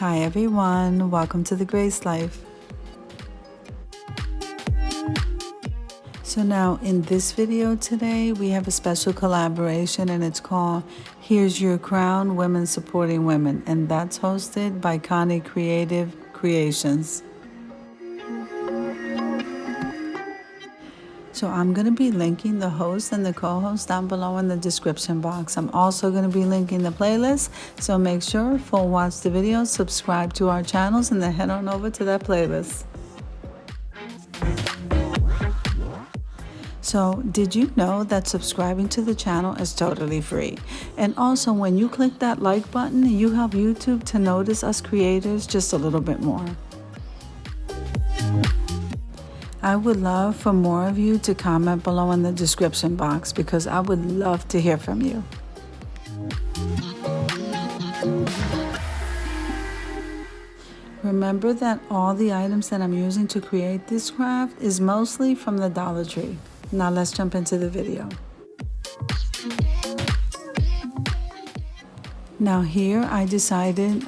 Hi everyone, welcome to the Grace Life. So now in this video today, we have a special collaboration and it's called Here's Your Crown, Women Supporting Women. And that's hosted by Connie Creative Creations. So I'm going to be linking the host and the co-host down below in the description box. I'm also going to be linking the playlist. So make sure full watch the video, subscribe to our channels, and then head on over to that playlist. So did you know that subscribing to the channel is totally free? And also when you click that like button, you help YouTube to notice us creators just a little bit more. I would love for more of you to comment below in the description box because I would love to hear from you. Remember that all the items that I'm using to create this craft is mostly from the Dollar Tree. Now let's jump into the video. Now here I decided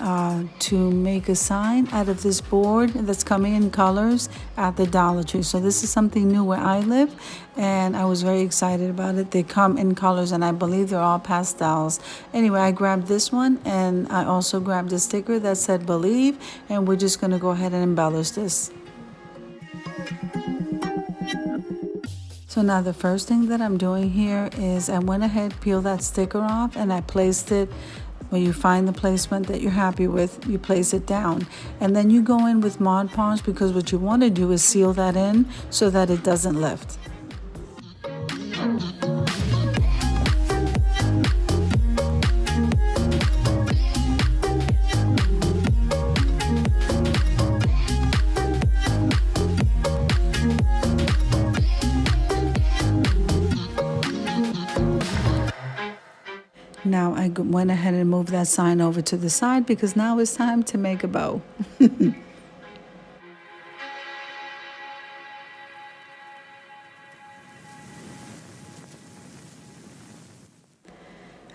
to make a sign out of this board that's coming in colors at the Dollar Tree. So this is something new where I live and I was very excited about it. They come in colors and I believe they're all pastels. Anyway, I grabbed this one and I also grabbed a sticker that said believe, and we're just going to go ahead and embellish this. So now the first thing that I'm doing here is I went ahead, peeled that sticker off, and I placed it. When you find the placement that you're happy with, you place it down. And then you go in with Mod Podge because what you want to do is seal that in so that it doesn't lift. Now I went ahead and moved that sign over to the side because now it's time to make a bow.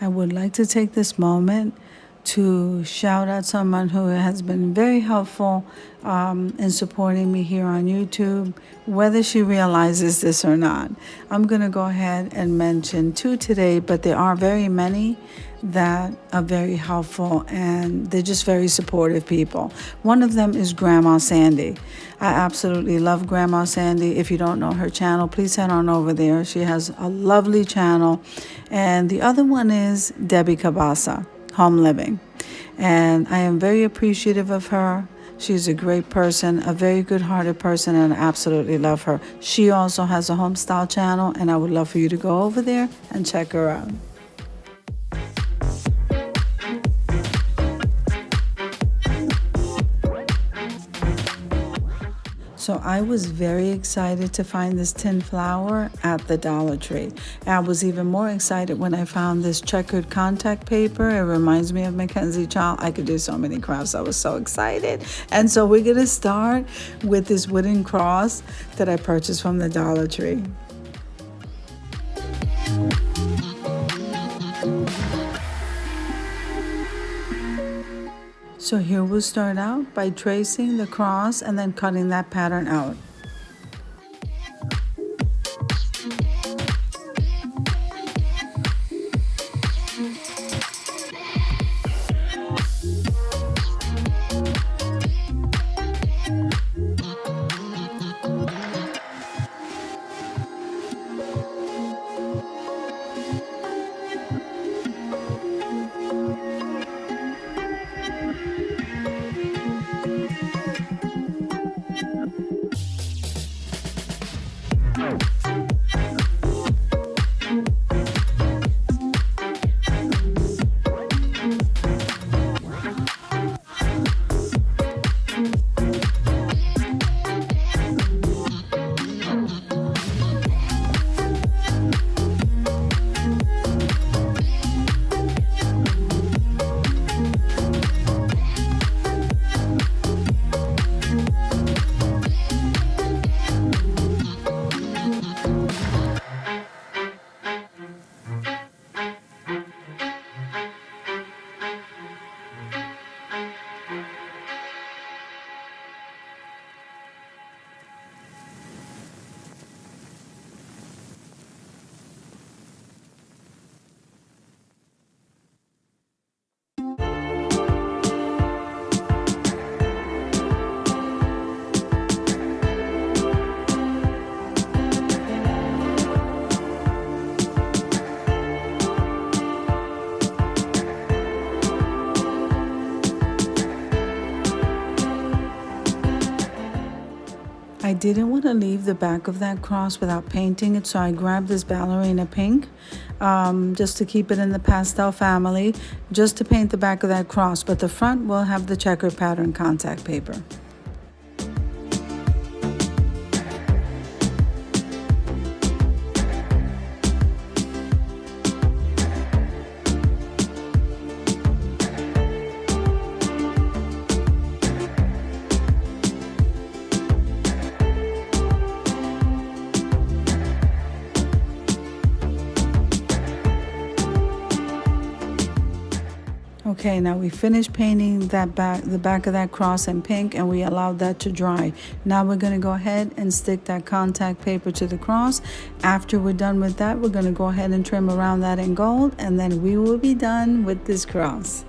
I would like to take this moment to shout out someone who has been very helpful in supporting me here on YouTube, whether she realizes this or not. I'm going to go ahead and mention two today, but there are very many that are very helpful and they're just very supportive people. One of them is Grandma Sandy. I absolutely love Grandma Sandy. If you don't know her channel, please head on over there. She has a lovely channel. And the other one is Debbie Cabasa, Home Living. And I am very appreciative of her. She's a great person, a very good-hearted person, and I absolutely love her. She also has a home style channel, and I would love for you to go over there and check her out. So I was very excited to find this tin flower at the Dollar Tree. I was even more excited when I found this checkered contact paper. It reminds me of Mackenzie Child. I could do so many crafts. I was so excited. And so we're going to start with this wooden cross that I purchased from the Dollar Tree. So here we'll start out by tracing the cross and then cutting that pattern out. I didn't want to leave the back of that cross without painting it, so I grabbed this ballerina pink just to keep it in the pastel family, just to paint the back of that cross, but the front will have the checker pattern contact paper. Okay, now we finished painting the back of that cross in pink, and we allowed that to dry. Now we're going to go ahead and stick that contact paper to the cross. After we're done with that, we're going to go ahead and trim around that in gold, and then we will be done with this cross.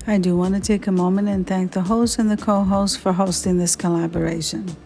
I do want to take a moment and thank the host and the co-host for hosting this collaboration.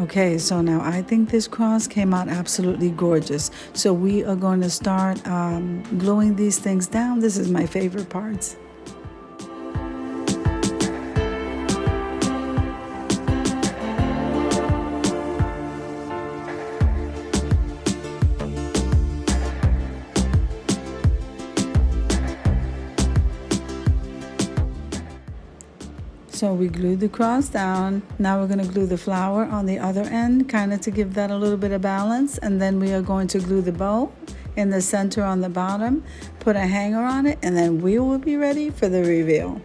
Okay, so now I think this cross came out absolutely gorgeous. So we are going to start gluing these things down. This is my favorite parts. So we glued the cross down. Now we're going to glue the flower on the other end, kind of to give that a little bit of balance. And then we are going to glue the bow in the center on the bottom, put a hanger on it, and then we will be ready for the reveal.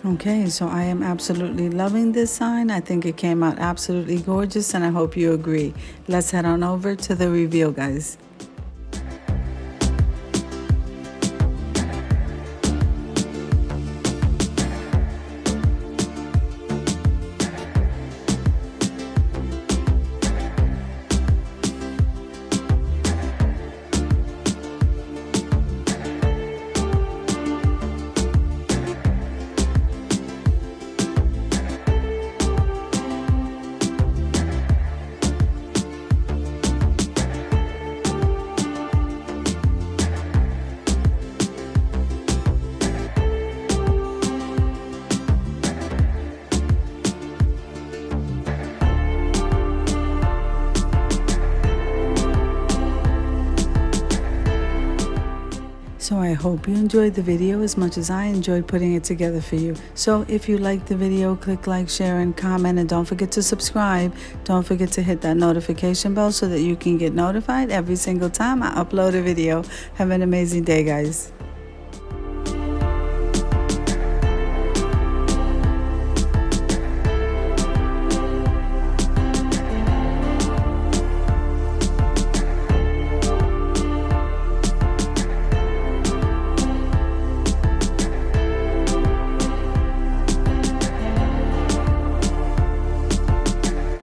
Okay, so I am absolutely loving this sign. I think it came out absolutely gorgeous, and I hope you agree. Let's head on over to the reveal, guys. So I hope you enjoyed the video as much as I enjoyed putting it together for you. So if you liked the video, click like, share, and comment, and don't forget to subscribe. Don't forget to hit that notification bell so that you can get notified every single time I upload a video. Have an amazing day, guys.